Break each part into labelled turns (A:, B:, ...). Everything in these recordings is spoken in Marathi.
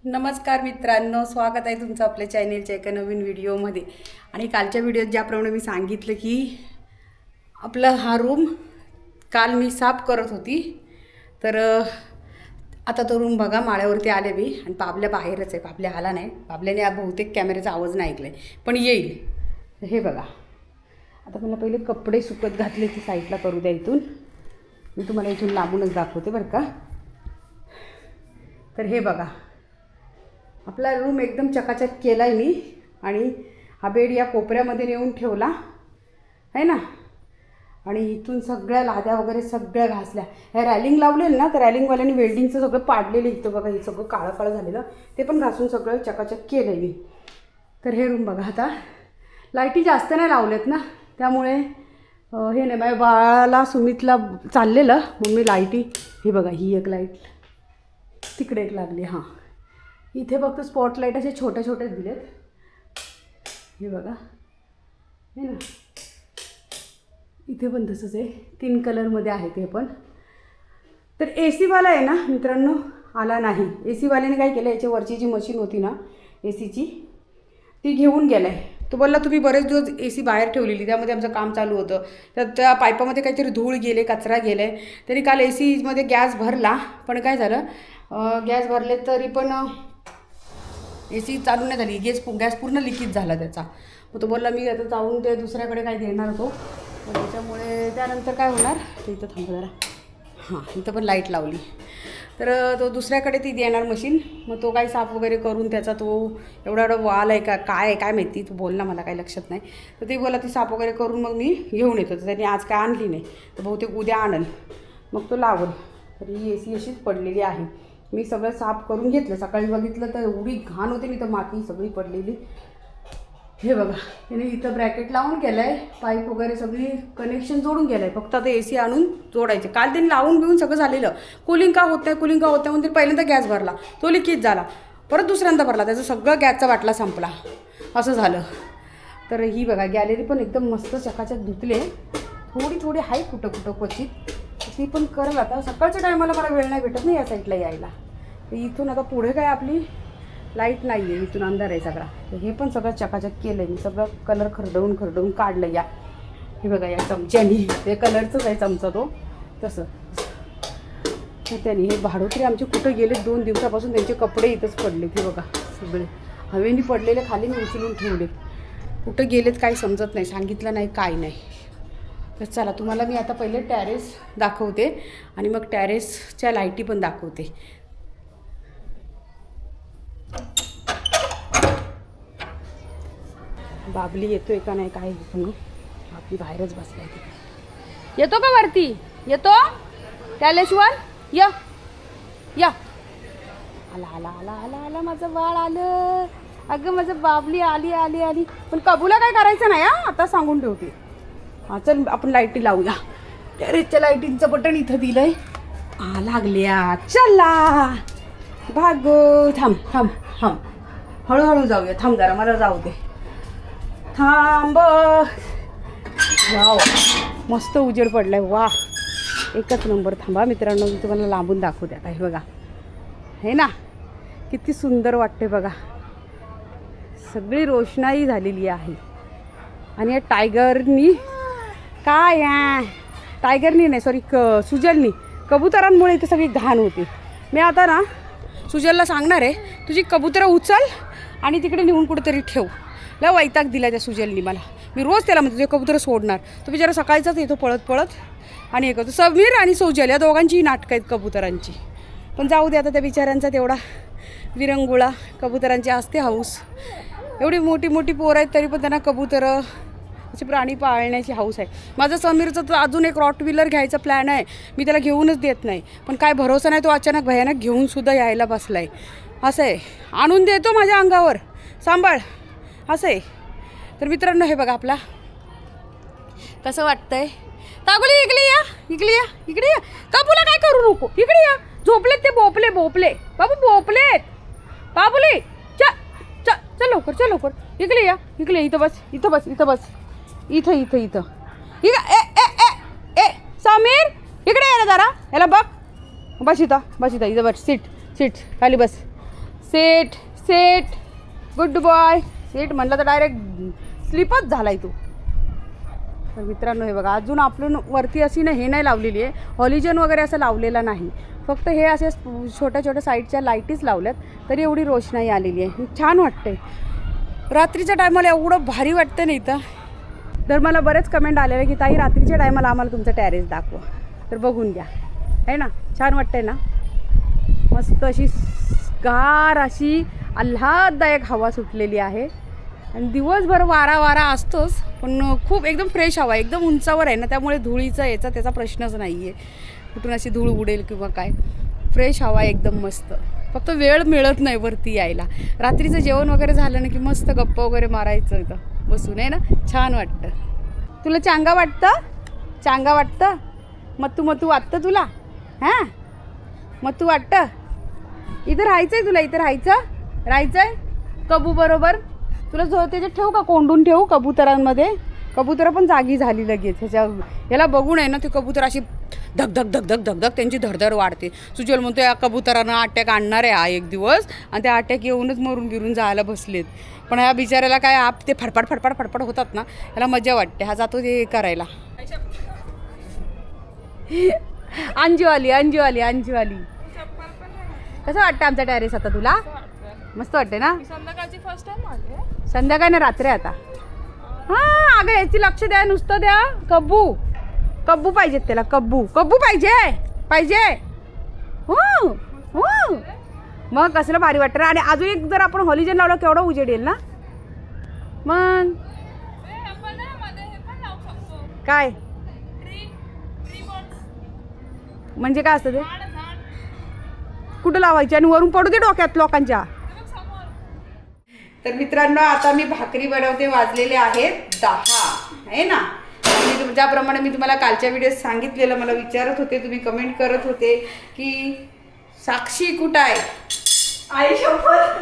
A: नमस्कार मित्रांनो, स्वागत आहे तुमचं आपल्या चॅनेलच्या एका नवीन व्हिडिओमध्ये. आणि कालच्या व्हिडिओत ज्याप्रमाणे मी सांगितलं की आपला हा रूम काल मी साफ करत होती, तर आता तो रूम बघा माळ्यावरती आले मी आणि पाबल्या बाहेरच आहे. पाबल्या आला नाही, पाबल्याने बहुतेक कॅमेऱ्याचा आवाज नाही ऐकला आहे, पण येईल. हे बघा, आता मला पहिले कपडे सुकत घातले की साईडला करू द्या. इथून मी तुम्हाला इथून लांबूनच दाखवते बरं का. तर हे बघा, आपला रूम एकदम चकाचक केला आहे मी. आणि हा बेड या कोपऱ्यामध्ये नेऊन ठेवला आहे ना. आणि इथून सगळ्या लाद्या वगैरे सगळ्या घासल्या. ह्या रॅलिंग लावलेलं ना, तर रॅलिंगवाल्याने वेल्डिंगचं सगळं पाडलेलं इथं बघा. हे सगळं काळं काळं झालेलं, ते पण घासून सगळं चकाचक केलं आहे मी. तर हे रूम बघा. आता लाईटी जास्त नाही लावलेत ना, त्यामुळे हे नाही. माझ्या बाळाला सुमितला चाललेलं मग मी लाईटी, हे बघा ही एक लाईट तिकडे एक लागली. हां, इथे फक्त स्पॉटलाईट असे छोटे छोटे दिलेत. हे बघा, हे ना, इथे पण तसंच आहे. 3 कलरमध्ये आहे ते पण. तर ए सीवाला आहे ना मित्रांनो, आला नाही. ए सीवाल्याने काय केलं, याच्यावरची जी मशीन होती ना ए सीची, ती घेऊन गेला आहे. तो बोलला तुम्ही बरेच दिवस ए सी बाहेर ठेवलेली, त्यामध्ये आमचं काम चालू होतं, तर त्या पाईपामध्ये काहीतरी धूळ गेले, कचरा गेला आहे. तरी काल ए सीमध्ये गॅस भरला, पण काय झालं, गॅस भरले तरी पण ए सी चालू नाही झाली. गॅस पूर्ण लिकेज झाला त्याचा. मग तो बोलला मी आता जाऊन ते दुसऱ्याकडे काय देणार होतो, मग त्याच्यामुळे त्यानंतर काय होणार, ते इथं थांबा जरा. हां, इथं पण लाईट लावली, तर तो दुसऱ्याकडे ती देणार मशीन. मग तो काही साफ वगैरे करून त्याचा तो एवढा वाल आहे का काय आहे काय माहिती, तो बोलला मला काही लक्षात नाही. तर ते बोला ती साफ वगैरे करून मग मी घेऊन येतो. तर त्यांनी आज काय आणली नाही, तर बहुतेक उद्या आणल, मग तो लावल. तर ही ए सी अशीच पडलेली आहे. मी सगळं साफ करून घेतलं. सकाळी बघितलं तर एवढी घाण होती, मी तर माती सगळी पडलेली. हे बघा, त्याने इथं ब्रॅकेट लावून गेलं आहे, पाईप वगैरे सगळी कनेक्शन जोडून गेलं आहे. फक्त आता ए सी आणून जोडायचे. काल त्यांनी लावून घेऊन सगळं झालेलं. कूलिंग का होत नाही म्हणून पहिल्यांदा गॅस भरला, तो लिकेज झाला. परत दुसऱ्यांदा भरला, त्याचं सगळं गॅसचा बाटला संपला, असं झालं. तर ही बघा गॅलरी पण एकदम मस्त चकाचक धुतले. थोडी आहे कुठं क्वचित, ती पण करल. आता सकाळच्या टायमाला मला वेळ नाही भेटत नाही या साईडला यायला. तर इथून आता पुढे काय आपली लाईट नाही आहे, इथून अंधार आहे सगळा. तर हे पण सगळं चकाचक केलं आहे मी. सगळं कलर खरडवून काढलं. या हे बघा, या चमच्यानी, ते कलरचंच आहे चमचा तो, तसं. तर त्यांनी हे भाडोत्री आमचे कुठं गेले 2 दिवसापासून, त्यांचे कपडे इथंच पडले. ते बघा सगळे हवेनी पडलेले, खाली मी उचलून ठेवले. कुठं गेलेत काही समजत नाही, सांगितलं नाही काय नाही. तर चला, तुम्हाला मी आता पहिले टॅरेस दाखवते आणि मग टॅरेसच्या लाईटी पण दाखवते. बाबली येतोय का नाही काय म्हणून, बाबली बाहेरच बसलाय. तिकडे येतो का वरती, येतो कैलेश्वर, या या, आला आला आला आला आला माझं बाळ आलं. अगं माझं बाबली आली आली आली. पण कबूला काय करायचं नाही हा, आता सांगून ठेवते. हां चल, आपण लाईटी लावूया. टॅरेसच्या लाईटींचं बटन इथं दिलंय. लागल्या, चला भागो. थांब थांब थांब, हळूहळू जाऊया. थांब जरा, मला जाऊ दे. थांब. वाव, मस्त उजेड पडलाय. वा, एकच नंबर. थांबा मित्रांनो, मी तुम्हाला लांबून दाखवते आता. हे बघा, हे ना, किती सुंदर वाटते बघा. सगळी रोषणाई झालेली आहे. आणि या टायगरनी काय, टायगरनी नाही सॉरी, सुजलनी, कबुतरांमुळे इथे सगळी घाण होती. मी आता ना सुजलला सांगणार आहे, तुझी कबुतरं उचल आणि तिकडे नेऊन कुठेतरी ठेव. लय वैताग दिला त्या सुजलनी मला. मी रोज त्याला म्हणते तुझे कबुतरं सोडणार, तो बिचारा सकाळचाच येतो पळत पळत आणि हे करतो. समीर आणि सुजल या दोघांचीही नाटकं आहेत कबुतरांची. पण जाऊ दे, आता त्या बिचाऱ्यांचा तेवढा विरंगुळा. कबुतरांची असते हाऊस. एवढी मोठी मोठी पोरं आहेत तरी पण त्यांना कबुतरं असे प्राणी पाळण्याची हाऊस आहे. माझं समीरचं तर अजून एक रॉटविलर घ्यायचा प्लॅन आहे. मी त्याला घेऊनच देत नाही, पण काय भरोसा नाही, तो अचानक भयानक घेऊनसुद्धा यायला बसला आहे. असं आहे, आणून देतो माझ्या अंगावर, सांभाळ, असं आहे. तर मित्रांनो, हे बघा आपला कसं वाटतंय. तागोली इकडे या, इकडे या, इकडे या. काबूला काय करू नको, इकडे या. झोपलेत ते भोपले, भोपले बाबू, भोपलेत बाबुले. चल लवकर, चल लवकर, इकडे या, इकडे. इथं बस, इथं बस, इथं बस, इथं इथं इथं इथं. ए ए ए ए समीर, इकडे ये ना जरा, याला बघ. बस इथं, बस इथं, इथं बस. सीट सीट खाली बस. Set set, good boy. Set म्हणलं तर डायरेक्ट स्लिपच झालाय तू. तर मित्रांनो हे बघा, अजून आपण वरती अशी ना हे नाही लावलेली आहे, हॉलिजन वगैरे असं लावलेला नाही, फक्त हे असे छोट्या छोट्या साईडच्या लाईटीच लावल्यात, तरी एवढी रोषणाई आलेली आहे. छान वाटतंय रात्रीच्या टायमाला, एवढं भारी वाटतं नाही इथं. तर मला बरेच कमेंट आलेले की ताई रात्रीच्या टायमाला आम्हाला तुमचं टॅरेस दाखवा. तर बघून घ्या, आहे ना, छान वाटतंय ना. मस्त अशी गार अशी आल्हाददायक हवा सुटलेली आहे आणि दिवसभर वारा वारा असतोच, पण खूप एकदम फ्रेश हवा, एकदम उंचावर आहे ना, त्यामुळे धुळीचा याचा त्याचा प्रश्नच नाही आहे, कुठून अशी धूळ उडेल किंवा काय. फ्रेश हवा एकदम मस्त. फक्त वेळ मिळत नाही वरती यायला. रात्रीचं जेवण वगैरे झालं ना की मस्त गप्पा वगैरे मारायचं इथं बसून, आहे ना, छान वाटतं. तुला चांगा वाटतं? चांगा वाटतं? मत्तू वाटतं तुला? हां मत्तू वाटतं? इथं राहायचं आहे तुला? इथं राहायचं आहे कबू बरोबर? तुला त्याच्यात ठेवू का, कोंडून ठेवू कबुतरांमध्ये? कबुतरं पण जागी झाली लगेच ह्याच्या, याला बघून आहे ना ते कबूतर अशी धक धक धक धक धक धक त्यांची धडधड वाढते. सुजल म्हणतो या कबुतरानं अटॅक आणणार आहे हा एक दिवस, आणि त्या अटॅक येऊनच मरून गिरून जायला बसलेत. पण ह्या बिचाऱ्याला काय ते फडफड फडफड फडफड होतात ना, याला मजा वाटते. हा जातो ते करायला. अंजू आली. कसं वाटतं आमचा टॅरेस आता तुला? मस्त वाटते ना?
B: संध्याकाळची फर्स्ट टाइम आले.
A: संध्याकाळी ना रात्री आता. हां अगं याची लक्ष द्या, नुसतं द्या. कब्बू पाहिजेत त्याला, कब्बू पाहिजे. हो मग कसलं भारी वाटतं. आणि अजून एक जर आपण हॉलिजन लावलं केवढं उजेड येईल ना मग. काय म्हणजे काय असतं ते? कुठं लावायचे आणि वरून पडू दे डोक्यात लोकांच्या. तर मित्रांनो आता मी भाकरी बनवते. वाजलेले आहेत 10 आहे ना. आणि ज्याप्रमाणे मी तुम्हाला कालच्या व्हिडिओत सांगितलेलं, मला विचारत होते तुम्ही, कमेंट करत होते की साक्षी कुठं आहे?
B: आई शपथ.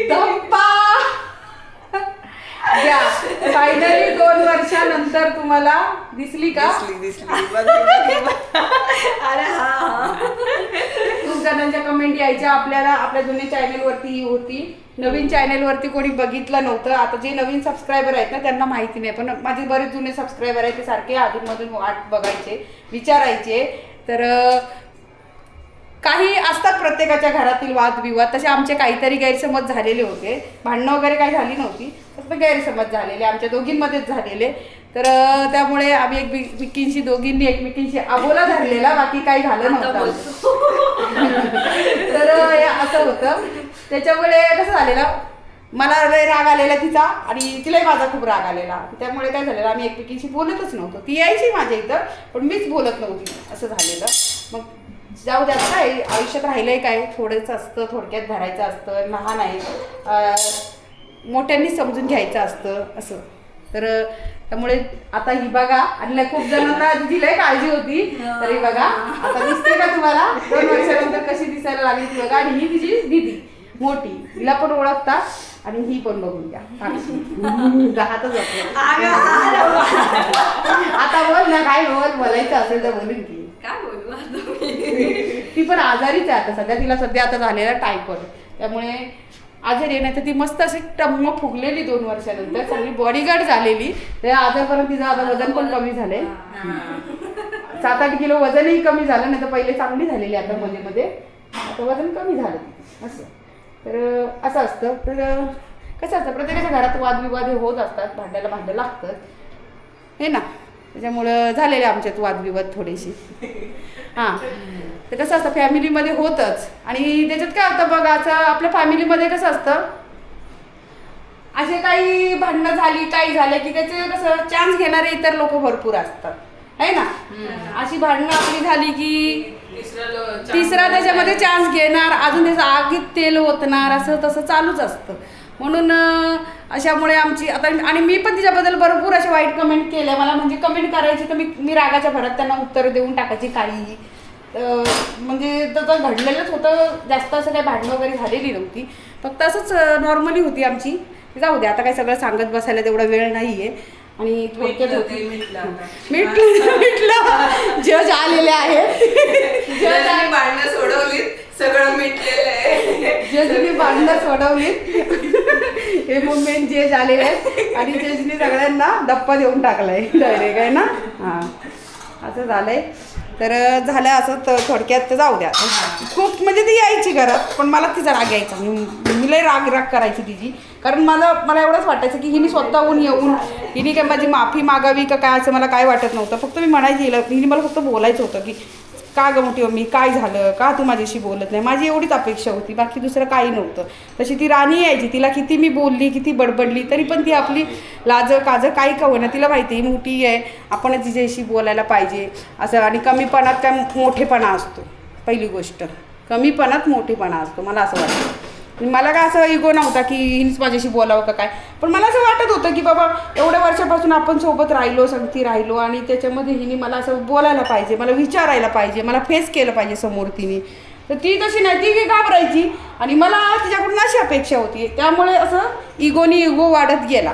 A: धप्पा द्या. फायनली 2 वर्षानंतर तुम्हाला दिसली का?
B: अरे हा.
A: खूप जणांच्या कमेंट यायच्या आपल्याला. आपल्या जुन्या चॅनलवरती होती, नवीन चॅनलवरती कोणी बघितलं नव्हतं. आता जे नवीन सबस्क्रायबर आहेत ना त्यांना माहिती नाही, पण माझे बरेच जुने सबस्क्रायबर आहेत ते सारखे अधूनमधून वाट बघायचे, विचारायचे. तर काही असतात प्रत्येकाच्या घरातील वादविवाद, तसे आमचे काहीतरी गैरसमज झालेले होते. भांडणं वगैरे काही झाली नव्हती, फक्त गैरसमज झालेले आमच्या दोघींमध्येच झालेले. तर त्यामुळे आम्ही एकमेकींशी दोघींनी एकमेकींशी अबोला धरलेला, बाकी काही झालं नव्हतं. तर असं होतं. त्याच्यामुळे कसं झालेलं, मला लय राग आलेला तिचा आणि तिलाही माझा खूप राग आलेला. त्यामुळे काय झालेलं, आम्ही एकमेकींशी बोलतच नव्हतो. ती यायची माझ्या इथं पण मीच बोलत नव्हती, असं झालेलं. मग जाऊ द्या, काय आयुष्यात राहिलंय काय, थोडंच असतं, थोडक्यात धरायचं असतं, लहान आहे, मोठ्यांनी समजून घ्यायचं असतं असं. तर त्यामुळे आता ही बघा, आणि खूप जणांना दिलंय काळजी होती, तर ही बघा आता दिसते का तुम्हाला 2 वर्षानंतर कशी दिसायला लागली ती बघा. आणि ही तिची दीदी मोठी, तिला पण ओळखता, आणि ही पण बघून घ्या. राहतच आता बोल ना, काय बोलायचं असेल तर बोलून की.
B: काय बोलू
A: ती पण आजारीच आहे आता सध्या. तिला सध्या आता झालेला टायफॉइड, त्यामुळे आजारी आहे. नाही तर ती मस्त अशी टम्म फुगलेली 2 वर्षानंतर, चांगली बॉडीगार्ड झालेली. त्या आजारपर्यंत तिचं आता वजन पण कमी झालंय, 7-8 किलो वजनही कमी झालं. नाही तर पहिले चांगली झालेली, आता मध्ये आता वजन कमी झालं असं. तर असं असतं. तर कसं असतं, प्रत्येकाच्या घरात वादविवाद हे होत असतात, भांडं लागतं हे ना. त्याच्यामुळं झालेले आमच्यात वादविवाद थोडेसे. हां तर कसं असतं, फॅमिलीमध्ये होतच. आणि त्याच्यात काय होतं बघा, असं आपल्या फॅमिलीमध्ये कसं असतं, असे काही भांडणं झाली, काही झालं की त्याचे कसं चान्स घेणारे इतर लोक भरपूर असतात, आहे ना. अशी भांडणं आपली झाली की तिसरा त्याच्यामध्ये चान्स घेणार, अजून त्याचं आगीत तेल ओतणार, असं तसं चालूच असतं. म्हणून अशामुळे आमची आता, आणि मी पण तिच्याबद्दल भरपूर अशा वाईट कमेंट केल्या. मला म्हणजे कमेंट करायची तर मी रागाच्या भरात त्यांना उत्तर देऊन टाकायची काही. म्हणजे तसं घडलेलंच होतं, जास्त असं काही भांडणं वगैरे झालेली नव्हती, फक्त असंच नॉर्मली होती आमची. जाऊ दे, आता काय सगळं सांगत बसायला तेवढा वेळ नाही आहे. आणि थोडक्यात होती
B: मिटलं
A: मिटलं जज आलेले आहेत
B: जजनी भांडणं सोडवलीत सगळं मिटलेलं आहे
A: जजनी भांडणं सोडवलीत हे मुंबईत जज आलेले आहेत आणि जजनी सगळ्यांना धप्पा देऊन टाकलाय डायरेक्ट आहे ना हां असं झालंय तर झालं असं तर थोडक्यात तर जाऊ द्या खूप म्हणजे ती यायची घरात पण मला तिचा राग यायचा मी लय राग करायची तिची कारण मला एवढंच वाटायचं की हिने स्वतःहून येऊन हिने काय माझी माफी मागावी का काय असं मला काय वाटत नव्हतं फक्त मी म्हणायची हिने मला फक्त बोलायचं होतं की का गं मोठी मम्मी काय झालं का तू माझ्याशी बोलत नाही माझी एवढीच अपेक्षा होती बाकी दुसरं काही नव्हतं तशी ती राणी यायची तिला किती मी बोलली किती बडबडली तरी पण ती आपली लाजं काजं काही का होईना तिला माहिती आहे मोठी आहे आपणच तिच्याशी बोलायला पाहिजे असं आणि कमीपणात काय मोठेपणा असतो पहिली गोष्ट कमीपणात मोठेपणा असतो मला असं वाटतं मला काय असं इगो नव्हता की हिनेच माझ्याशी बोलावं का काय पण मला असं वाटत होतं की बाबा एवढ्या वर्षापासून आपण सोबत राहिलो संगती राहिलो आणि त्याच्यामध्ये हिने मला असं बोलायला पाहिजे मला विचारायला पाहिजे मला फेस केलं पाहिजे समोर तिने तर ती तशी नाही ती घाबरायची आणि मला तिच्याकडून अशी अपेक्षा होती त्यामुळे असं इगो वाढत गेला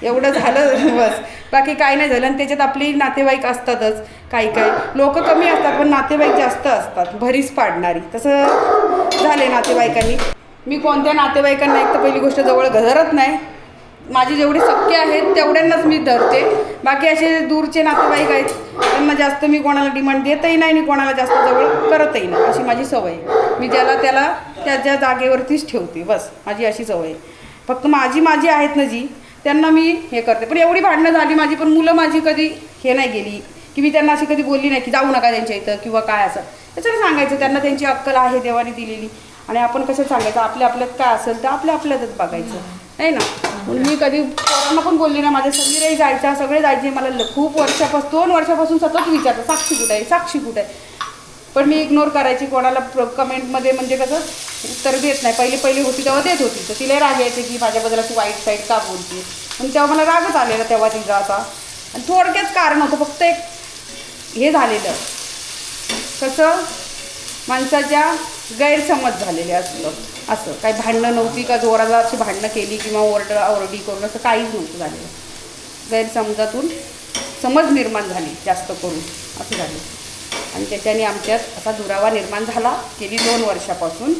A: एवढं झालं बस बाकी काही नाही झालं आणि त्याच्यात आपली नातेवाईक असतातच काही लोक कमी असतात पण नातेवाईक जास्त असतात भरीस पाडणारी तसं झाले नातेवाईकांनी मी कोणत्या नातेवाईकांना एक तर पहिली गोष्ट जवळ धरत नाही माझी जेवढी शक्य आहेत तेवढ्यांनाच मी धरते बाकी असे दूरचे नातेवाईक आहेत त्यांना जास्त मी कोणाला डिमांड देतही नाही आणि कोणाला जास्त जवळ करतही नाही अशी माझी सवय आहे मी ज्याला त्याला त्याच्या जागेवरतीच ठेवते बस माझी अशी सवय आहे फक्त माझी आहेत ना जी त्यांना मी हे करते पण एवढी भांडणं झाली माझी पण मुलं माझी कधी हे नाही गेली की मी त्यांना अशी कधी बोलली नाही की जाऊ नका त्यांच्या इथं किंवा काय असं त्याच्यानं सांगायचं त्यांना त्यांची अक्कल आहे देवाने दिलेली आणि आपण कसं सांगायचं आपल्यात काय असेल तर आपल्यातच बघायचं आहे ना म्हणून मी कधी पोरांना पण बोलली नाही माझ्या सगळीही जायच्या सगळे जायचे मला खूप वर्षापासून 2 वर्षापासून सतत विचारतं साक्षी कुठे आहे पण मी इग्नोर करायची कोणाला कमेंटमध्ये म्हणजे कसं उत्तर देत नाही पहिली होती तेव्हा देत होती तर तिला राग यायचं की माझ्याबद्दल अशी वाईट साईड का बोलते आणि तेव्हा मला रागच आलेला तेव्हा तिचा असा आणि थोडक्याच कारण होतं फक्त एक हे झालेलं कसं माणसाच्या गैरसमज झालेले असं काही भांडणं नव्हती का जोराला अशी भांडणं केली किंवा ओरडी करून असं काहीच नव्हतं झालेलं गैरसमजातून समज निर्माण झाली जास्त करून असं झालं आणि त्याच्याने आमच्यात असा दुरावा निर्माण झाला गेली 2 वर्षापासून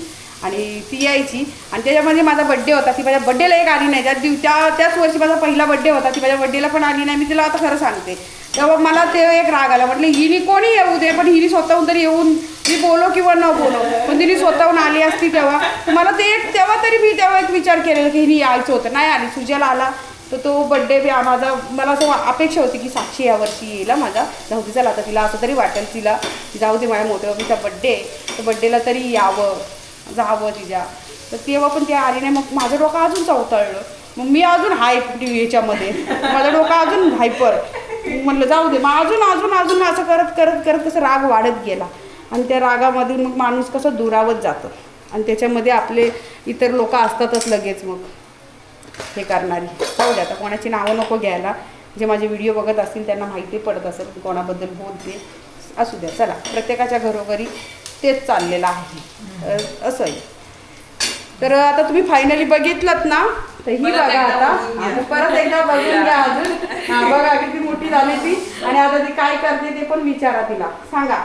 A: आणि ती यायची आणि त्याच्यामध्ये माझा बड्डे होता ती माझ्या बड्डेला एक आली नाही त्याच वर्षी माझा पहिला बड्डे होता ती माझ्या बड्डेला पण आली नाही मी तिला आता खरं सांगते तेव्हा मला ते एक राग आला म्हटलं हिने कोणी येऊ दे पण हिने स्वतःहून तरी येऊन मी बोलो किंवा न बोलो पण तिने स्वतःहून आली असती तेव्हा मला ते तेव्हा तरी मी तेव्हा एक विचार केलेला की हिने यायचं होतं नाही आली सुजाला आला तर तो बड्डे माझा मला असं अपेक्षा होती की साक्षी यावर्षी येईल माझा जाऊ दे चला आता तिला असं तरी वाटेल तिला जाऊ दे माझ्या मोठ्या बाबीचा बड्डे तर बड्डेला तरी यावं जावं तिच्या तर तेव्हा पण ती आली नाही मग माझं डोकं अजून चवतळलं मग मी अजून याच्यामध्ये माझं डोकं अजून हायपर म्हटलं जाऊ दे मग अजून असं करत कसं राग वाढत गेला आणि त्या रागामधून मग माणूस कसं दुरावत जातं आणि त्याच्यामध्ये आपले इतर लोक असतातच लगेच मग हे करणारी जाऊ द्या आता कोणाची नावं नको घ्यायला जे माझे व्हिडिओ बघत असतील त्यांना माहिती पडत असेल कोणाबद्दल बोलते असू द्या चला प्रत्येकाच्या घरोघरी तेच चाललेलं आहे असं आहे तर आता तुम्ही फायनली बघितलं ना तर ही बघा आता परत एकदा बघून घ्या अजून हां बघा किती मोठी झाली ती आणि आता ती काय करते ते पण विचारा तिला सांगा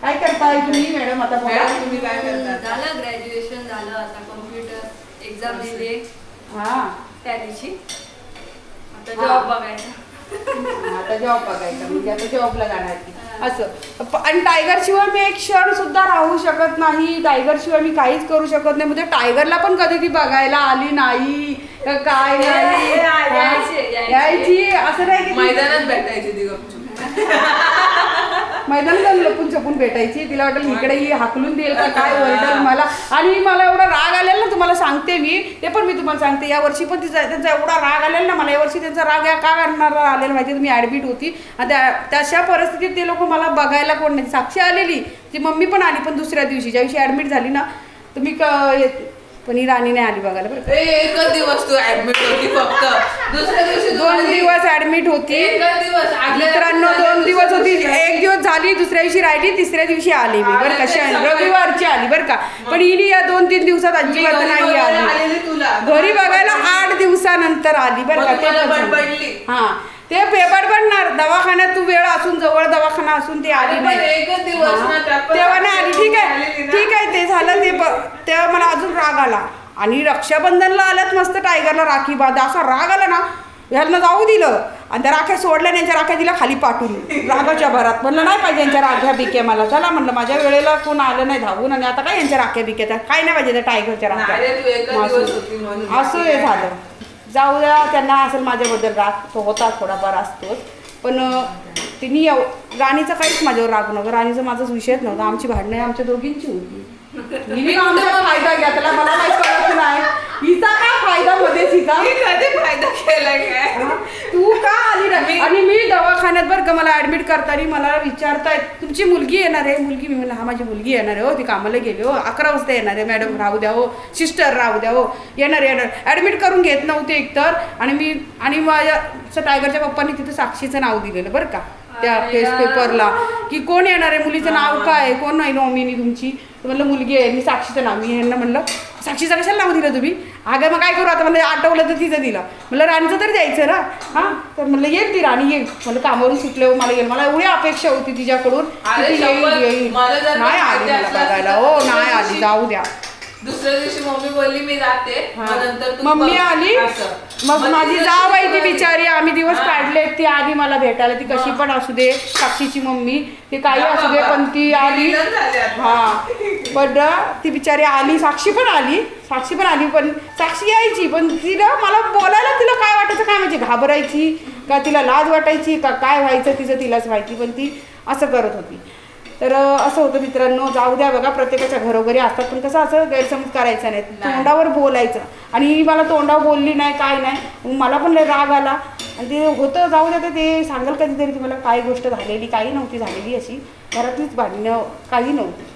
A: काय करताय तुम्ही मॅडम आता बघा
B: तुम्ही काय करता
C: झालं ग्रॅज्युएशन झालं आता कॉम्प्युटर एक्झाम दिली
A: हां
C: त्या दिवशी आता जॉब बघायचा
A: आता जॉब बघायचा म्हणजे आता जॉबला जाणार ती असं आणि टायगर शिवाय मी एक क्षण सुद्धा राहू शकत नाही टायगर शिवाय मी काहीच करू शकत नाही म्हणजे टायगरला पण कधी ती बघायला आली नाही काय यायची असं नाही की
B: मैदानात भेटायची ती गपचूप
A: मैदानात लपून छपून भेटायची तिला वाटेल इकडे हाकलून देईल का काय ओरडेल मला आणि मला एवढा राग आलेला ना तुम्हाला सांगते मी ते पण मी तुम्हाला सांगते यावर्षी पण त्यांचा एवढा राग आलेला ना मला यावर्षी त्यांचा राग का करणार आलेला माहिती मी ॲडमिट होती आणि तशा परिस्थितीत ते लोक मला बघायला कोण नाही साक्षी आलेली ती मम्मी पण आली पण दुसऱ्या दिवशी ज्या दिवशी ॲडमिट झाली ना तर मी पण ही राणी नाही आली बघायला बरं का.
B: एकच दिवस तू ऍडमिट होती फक्त, दुसऱ्या दिवशी तू
A: 2
B: आली.
A: दिवस ऍडमिट होती
B: एकच दिवस आदल्या
A: मित्रांनो,
B: दिवशी
A: 2 दिवस होती.
B: दुसऱ्या
A: 1 दिवस झाली, दुसऱ्या दिवशी राहिली, तिसऱ्या दिवशी आली मी बरं का.
B: आले ते सगळे.
A: रविवारची आली बरं का. पण हिने या 2-3 दिवसात
B: मी
A: अजिबात
B: घरी
A: नाही
B: बघायला
A: आली.
B: आलेली तुला
A: घरी बघायला 8 दिवसानंतर आली बरं का.
B: मग
A: ते
B: मला
A: पण सांगते.
B: बडबडली.
A: हा ते पेपर बनणार दवाखान्यात, तू वेळ असून जवळ दवाखाना असून ती आली
B: अरे पण
A: नाही.
B: एकच दिवस ना, त्यात पण
A: तेव्हा नाही आली. ठीक
B: आलेली
A: आहे
B: ना.
A: ठीक आहे, ते झालं ते तेव्हा मला अजून राग आला. आणि रक्षाबंधनला आल्यात मस्त टायगरला राखी बांधा, असा राग आला ना, ह्यांना जाऊ दिलं आणि त्या राख्या सोडल्या, यांच्या राख्या दिल्या खाली पाठवून रागाच्या भरात. म्हणलं नाही पाहिजे यांच्या राख्या बिक्या मला. चला म्हणलं माझ्या वेळेला कोण आलं नाही धावून, आणि आता काय यांच्या राख्या बिक्या, त्या काय नाही पाहिजे त्या टायगरच्या
B: नाही रे, तू एकच
A: राख्या.
B: दिवस होती म्हणून.
A: असं हे झालं. जाऊ द्या, त्यांना असेल माझ्याबद्दल राग, तो होता थोडाफार असतोच. पण तिने राणीचा काहीच माझ्यावर राग नव्हता. राणीचा माझाच विषयच नव्हता. आमची भांडणं आमच्या दोघींची होती. हिने आमचा फायदा घेतला, मला काही कळत नाही. हिचा काय फायदा मध्येच हिचा.
B: मी कधी फायदा केलाय काय?
A: तू का आली नाही? आणि मी दवाखान्यात बरं का, मला ऍडमिट करताना मला विचारतायत तुमची मुलगी येणार आहे. मुलगी, मी म्हणलं हा माझी मुलगी येणार आहे हो, ती कामाला गेली हो, 11 वाजता येणार आहे. मॅडम राहू द्या हो, सिस्टर राहू द्या हो, येणार. ऍडमिट करून घेत नव्हते एकतर. आणि माझ्या टायगरच्या पप्पांनी तिथं साक्षीचं नाव दिलेलं बरं का, त्या टेस्ट पेपरला, की कोण येणार आहे, मुलीचं नाव काय, कोण नाही नॉमिनी तुमची. तर म्हणलं मुलगी आहे. मी साक्षीचं नाव, मी यांना म्हणलं साक्षीचं कशाला नाव दिलं तुम्ही. अगं मग काय करू आता, म्हणलं आठवलं तर तिचं दिलं. म्हणलं राणीचं तरी द्यायचं ना. हां तर म्हणलं येईल ती राणी, येईल. म्हणलं कामावरून सुटल्यावर मला येईल. मला एवढी अपेक्षा होती तिच्याकडून की
B: अरे
A: ती
B: शंभर,
A: येईल.
B: मला जर
A: नाही आली
B: माहिती
A: मला
B: असलं
A: बघायला.
B: असतं
A: हो
B: तर
A: नाही आली,
B: दिवशी-
A: जाऊ द्या.
B: दुसऱ्या दिवशी मम्मी बोलली मी जाते, मग नंतर तू
A: मम्मी
B: बघ.
A: आली,
B: असं.
A: मग माझी
B: तिला
A: जाव आहे ती
B: शिकवायला-
A: बिचारी, आम्ही दिवस
B: हा.
A: काढले. ती आली मला भेटायला, ती कशी पण असू दे, साक्षीची मम्मी, ती काही
B: जा
A: असू दे,
B: बाबा.
A: पण ती आली.
B: विलन झाले आता.
A: हा पण ती बिचारी आली. साक्षी पण आली, पण साक्षी यायची, पण तिला मला बोलायला तिला काय वाटायचं काय माहिती, घाबरायची का तिला लाज वाटायची का काय व्हायचं तिचं तिलाच माहिती, पण ती असं करत होती. तर असं होतं मित्रांनो. जाऊ द्या, बघा प्रत्येकाच्या घरोघरी असतात, पण कसं असं गैरसमज करायचा नाही, तोंडावर बोलायचं. आणि मला तोंडावर बोलली नाही, काय नाही, मला पण लय राग आला. आणि ते होतं, जाऊ द्या, ते सांगाल कधीतरी तुम्हाला काय गोष्ट झालेली, काही नव्हती झालेली अशी, घरातलीच भांडणं, काही नव्हती,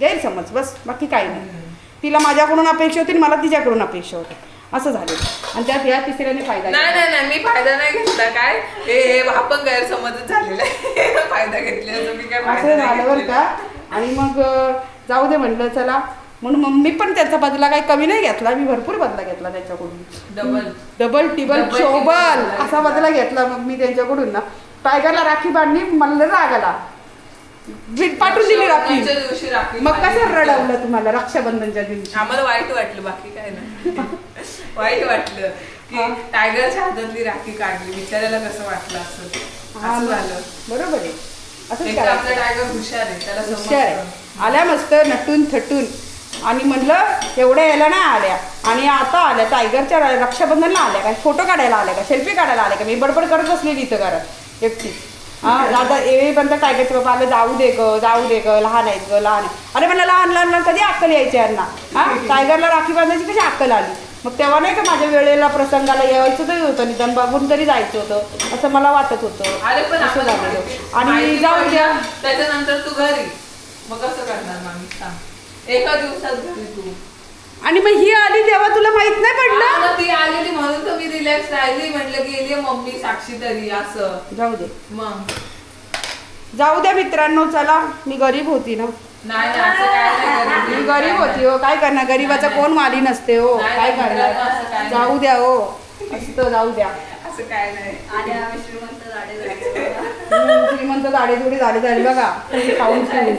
A: गैरसमज बस, बाकी काही नाही. तिला माझ्याकडून अपेक्षा होती, मला तिच्याकडून अपेक्षा होती, असं झालं. आणि त्यात या तिसऱ्याने फायदा
B: नाही मी फायदा नाही घेतला. काय हे आपण गैरसमजच झालेला आहे. फायदा घेतल्याचा मी काय
A: असं
B: फायदा नाही
A: झालं बरं
B: घेतलेला.
A: का. आणि मग जाऊ दे म्हटलं चला, म्हणून मम्मी पण त्याचा बदला काही कमी नाही घेतला, मी भरपूर बदला घेतला त्याच्याकडून, डबल टिबल चोबल असा बदला घेतला मग मी त्यांच्याकडून ना. टायगरला राखी बांधली, मला राग आला, पाठवून दिली राखी.
B: शेवटच्या दिवशी राखी
A: मग कसं
B: बांधली.
A: रडवलं तुम्हाला रक्षाबंधनच्या दिवशी.
B: आम्हाला वाईट वाटलं, बाकी काय नाही. वाईट वाटलं की
A: हा.
B: टायगरच्या हातातली राखी काढली, बिचारायला कसं वाटलं असं.
A: हा,
B: असं
A: मग
B: झालं.
A: बरोबर आहे, असंच
B: एक तर आपला
A: करायचं.
B: टायगर हुशार आहे, त्याला
A: हुशार आहे.
B: समजतं.
A: आल्या मस्त नटून थटून. आणि म्हणलं एवढ्या यायला नाही आल्या, आणि आता आल्या टायगरच्या रक्षाबंधनला आल्या काय, फोटो काढायला आल्या का, सेल्फी काढायला आल्या का. मी बडबड करत बसलेली इथं घरात एकटी. हा दादा पण टायगरचे बाबा आले, जाऊ दे ग लहान आहेत ग, लहान आहे. अरे म्हणलं लहान कधी अक्कल यायची यांना. हा टायगरला राखी बांधायची कशी अक्कल आली. मग तेव्हा नाही का माझ्या वेळेला प्रसंगाला यायचं तरी होतं, निदान बघून तरी जायचं होतं, असं मला वाटत होतं.
B: अरे पण
A: असं
B: आपण
A: झालेलं. आणि
B: माहिती
A: जाऊ द्या,
B: पडलं, त्याच्यानंतर तू घरी, मग कसं करणार मामी सांग. एका दिवसात घरी तू.
A: आणि मग ही आली तेव्हा तुला माहित नाही पडलं.
B: हा, मग ती आलेली म्हणून तर मी रिलॅक्स राहिली, म्हटलं गेली मम्मी साक्षी तरी असं.
A: जाऊ दे,
B: मग
A: जाऊ द्या मित्रांनो. चला, मी गरीब होती ना,
B: नाही असं काय नाही
A: मी गरीब होती हो, काय करणार, गरीबाचा कोण माली नसते हो,
B: नाही,
A: काय
B: नाही,
A: करणार.
B: असं काय नाही.
A: जाऊ द्या हो, असतं जाऊ द्या.
B: असं काय नाही.
C: आणि आम्ही श्रीमंत झाडे
A: श्रीमंत झाडे थोडी झाले बघा, खाऊन झाले.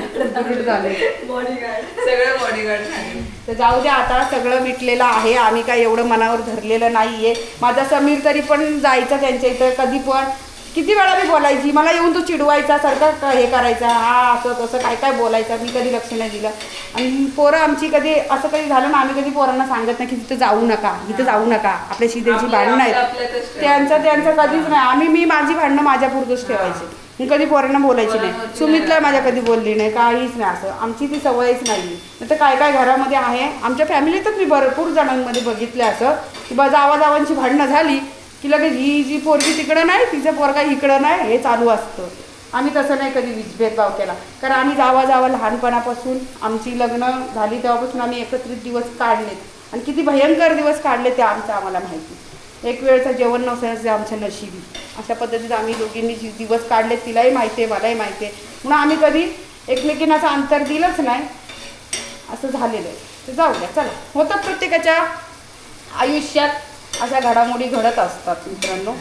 C: बॉडीगार्ड
B: सगळं बॉडीगार्ड झाले.
A: तर जाऊ द्या, आता सगळं मिटलेलं आहे. आम्ही काय एवढं मनावर धरलेलं नाहीये. माझा समीर तरी पण जायचा त्यांच्या इथं, कधी पण किती वेळा मी बोलायची, मला येऊन तो चिडवायचा, सारखं हे करायचा, हा असं तसं काय काय बोलायचा, मी कधी लक्ष नाही दिलं. आणि पोरं आमची कधी असं कधी झालं ना, आम्ही कधी पोरांना सांगत नाही की तिथं जाऊ नका, इथं जाऊ नका, आपल्याशी त्यांची भांडणं आहेत,
B: आपल्यातच
A: त्यांचं कधीच नाही. मी माझी भांडणं माझ्यापुरतच ठेवायची, मी कधी पोरांना बोलायची नाही. सुमितला माझ्या कधी बोलली नाही, काहीच नाही. असं आमची ती सवयच नाही. तर काय काय घरामध्ये आहे, आमच्या फॅमिलीतच मी भरपूर जणांमध्ये बघितलं असं की जावांची भांडणं झाली की लगेच ही जी पोरगी तिकडं नाही, तिचं पोरगा इकडं नाही, हे चालू असतं. आम्ही तसं नाही कधी भेदभाव केला, कारण आम्ही जावा लहानपणापासून आमची लग्न झाली तेव्हापासून आम्ही एकत्रित दिवस काढलेत आणि किती भयंकर दिवस काढले ते आम्हाला माहिती. एक वेळचं जेवण नसेल आमच्या नशिबी. अशा पद्धतीत आम्ही दोघींनी दिवस काढले, तिलाही माहिती आहे मलाही माहिती आहे, म्हणून आम्ही कधी एकमेकींना असं अंतर दिलंच नाही. असं झालेलं आहे. तर जाऊ द्या, चला. होतं प्रत्येकाच्या आयुष्यात अशा घडामोडी घडत असतात मित्रांनो,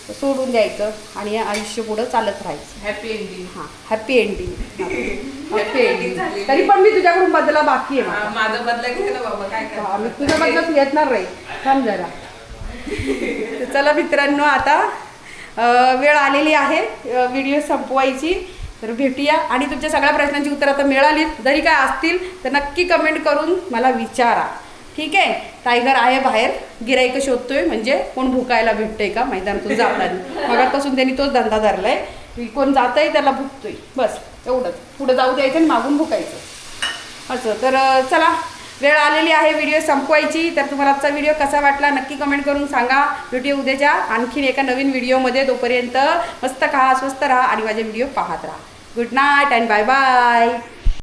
A: तर सोडून द्यायचं आणि आयुष्य पुढं चालत राहायचं.
B: Happy ending.
A: हां, हॅपी एंडिंग. हॅपी
B: ending झाली.
A: एंडिंग. तरी पण मी तुझ्याकडून बदला बाकी आहे मला.
B: माझं बदला घे ना बाबा, काय
A: हा, मी
B: करणार?
A: तुझ्या बदलाच येणार नाही. थांब जरा. तर चला मित्रांनो, आता वेळ आलेली आहे व्हिडिओ संपवायची. तर भेटूया आणि तुमच्या सगळ्या प्रश्नांची उत्तर आता मिळाली. जरी काय असतील तर नक्की कमेंट करून मला विचारा. ठीक आहे. टायगर आहे बाहेर, गिराईक शोधतोय, म्हणजे कोण भुकायला भेटतंय का मैदानातून जाताना. मगापासून त्यांनी तोच धंदा धरलाय की कोण जातंय त्याला भुकतोय, बस एवढंच. पुढं जाऊ द्यायचं आणि मागून भुकायचं असं. तर चला, वेळ आलेली आहे व्हिडिओ संपवायची. तर तुम्हाला आजचा व्हिडिओ कसा वाटला नक्की कमेंट करून सांगा. भेटूया उद्याच्या आणखीन एका नवीन व्हिडिओमध्ये. तोपर्यंत मस्त खा, स्वस्त राहा आणि माझे व्हिडिओ पाहत राहा. Good night and bye bye.